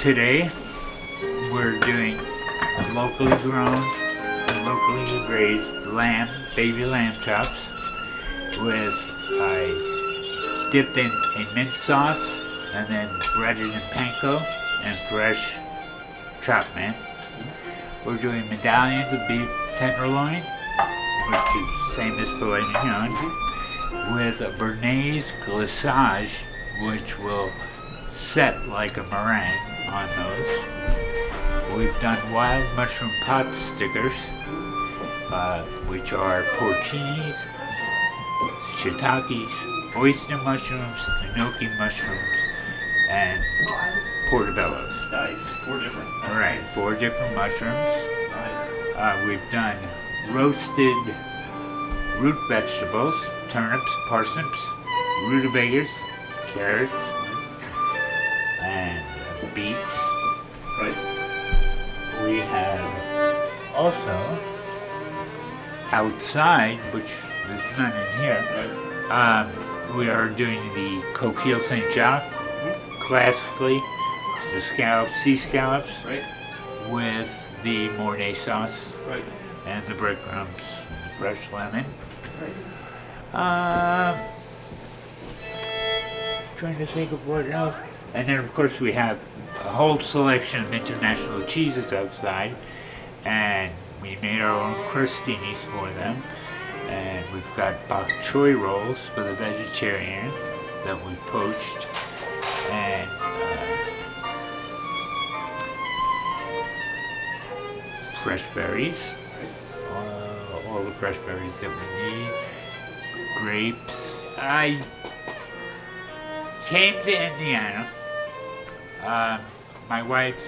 Today we're doing a locally grown and locally raised lamb, baby lamb chops with dipped in a mint sauce and then breaded in panko and fresh chopped man. We're doing medallions of beef tenderloin, which is same as filet mignon, with a béarnaise glaçage, which will set like a meringue on those. We've done wild mushroom pot stickers, which are porcinis, shiitakes, oyster mushrooms, enoki mushrooms, and portobellos. Nice. 4 different. All right, Nice. 4 different mushrooms. Nice. We've done roasted root vegetables, turnips, parsnips, rutabagas, carrots, and beets. Right. We have also outside, which there's none in here, we are doing the coquille Saint Jacques, classically the sea scallops, Right. with the Mornay sauce Right. and the breadcrumbs, and fresh lemon. Nice. Trying to think of what else. And then, of course, we have a whole selection of international cheeses outside, and we made our own crostinis for them. And we've got bok choy rolls for the vegetarians that we poached, and fresh berries, all the fresh berries that we need, grapes. I came to Indiana. My wife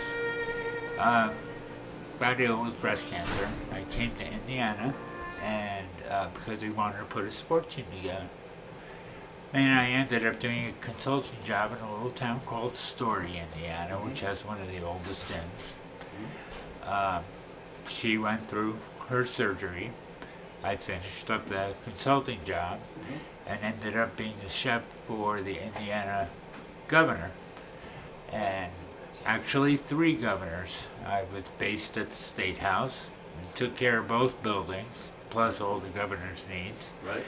got ill with breast cancer. I came to Indiana, and because we wanted to put a sport team together. And I ended up doing a consulting job in a little town called Story, Indiana, which has one of the oldest inns. She went through her surgery. I finished up the consulting job and ended up being the chef for the Indiana governor. And actually 3 governors. I was based at the State House and took care of both buildings, plus all the governor's needs. Right.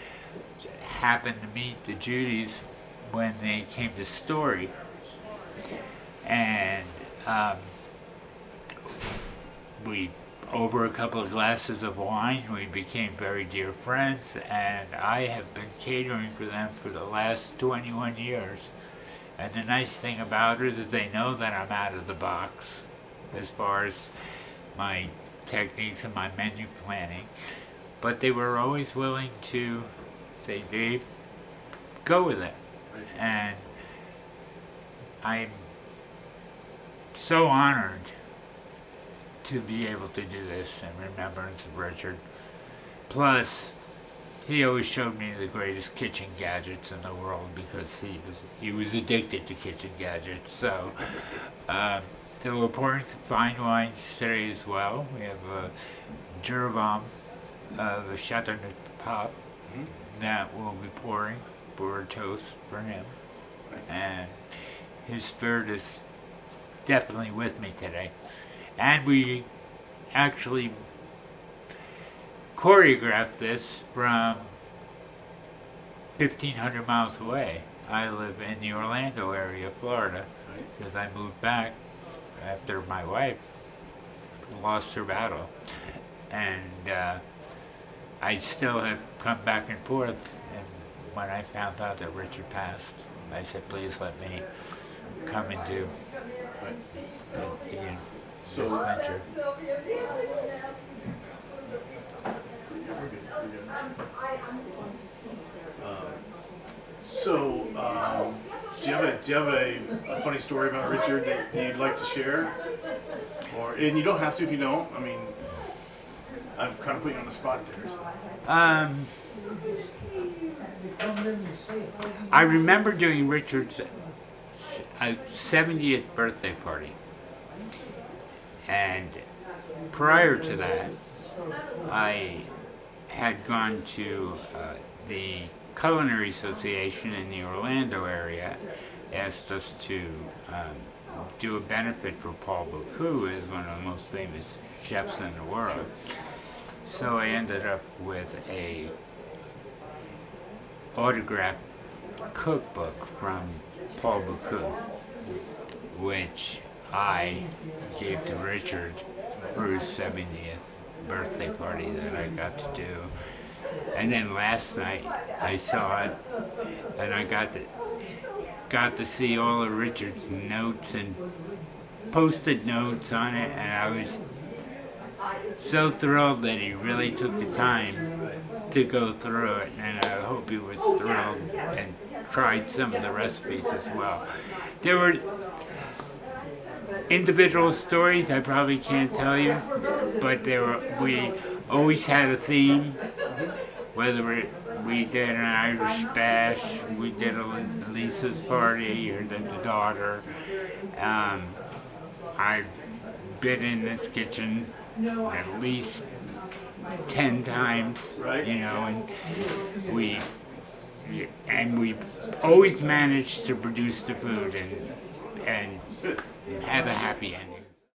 Happened to meet the Judys when they came to Story, and we, over a couple of glasses of wine, we became very dear friends, and I have been catering for them for the last 21 years. And the nice thing about it is they know that I'm out of the box as far as my techniques and my menu planning, but they were always willing to say, Dave, go with it. And I'm so honored to be able to do this in remembrance of Richard. Plus, he always showed me the greatest kitchen gadgets in the world because he was addicted to kitchen gadgets. So, so we're pouring some fine wines today as well. We have a Jeroboam of a Chateauneuf Pop that we'll be pouring for a toast for him. And his spirit is definitely with me today. And we actually choreographed this from 1,500 miles away. I live in the Orlando area, Florida, because I moved back after my wife lost her battle. And I still have come back and forth, and when I found out that Richard passed, I said, please let me come and do this venture. So, do you have a funny story about Richard that you'd like to share? And you don't have to if you don't. I mean, I'm kind of putting you on the spot there. So. I remember doing Richard's 70th birthday party, and prior to that, I had gone to the Culinary Association in the Orlando area, asked us to do a benefit for Paul Bocuse, who is one of the most famous chefs in the world. So I ended up with a autographed cookbook from Paul Bocuse, which I gave to Richard for his 70th birthday party that I got to do. And then last night I saw it, and I got to see all of Richard's notes and posted notes on it, and I was so thrilled that he really took the time to go through it, and I hope he was thrilled and tried some of the recipes as well. There were individual stories I probably can't tell you, but we always had a theme, whether we did an Irish bash, we did a Lisa's party, or the daughter. I've been in this kitchen at least 10 times, Right. you know, and we always managed to produce the food and Good. have a happy ending.